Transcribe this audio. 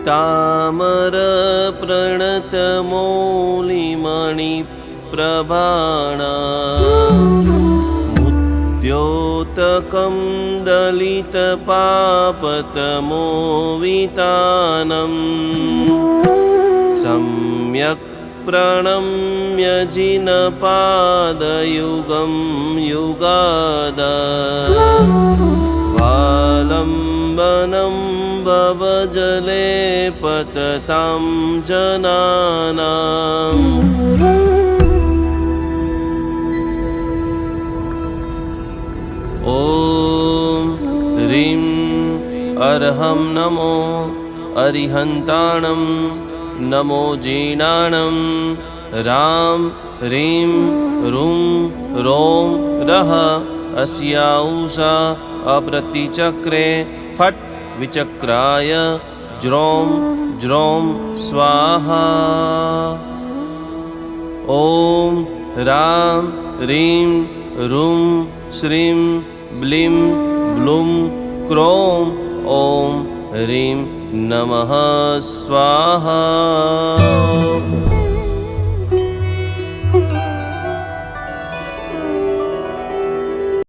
तामर प्रणतमौलिमणिप्रभाणा मुद्योतकं दलितपापतमोवितानम् सम्यक् प्रणम्य जिनपादयुगं युगादा वालम्बनं भवजले पततां जनानाम्। ॐ ह्रीं अर्हं नमो अरिहन्ताणं नमो जीनाणं रां ह्रीं रुं रों रः अस्याऊषा अप्रतिचक्रे फट् विचक्राय ज्रों ज्रों स्वाहा। ॐ रां ह्रीं रुं श्रीं ब्लीं ब्लूं क्रों ॐ ह्रीं नमः स्वाहा।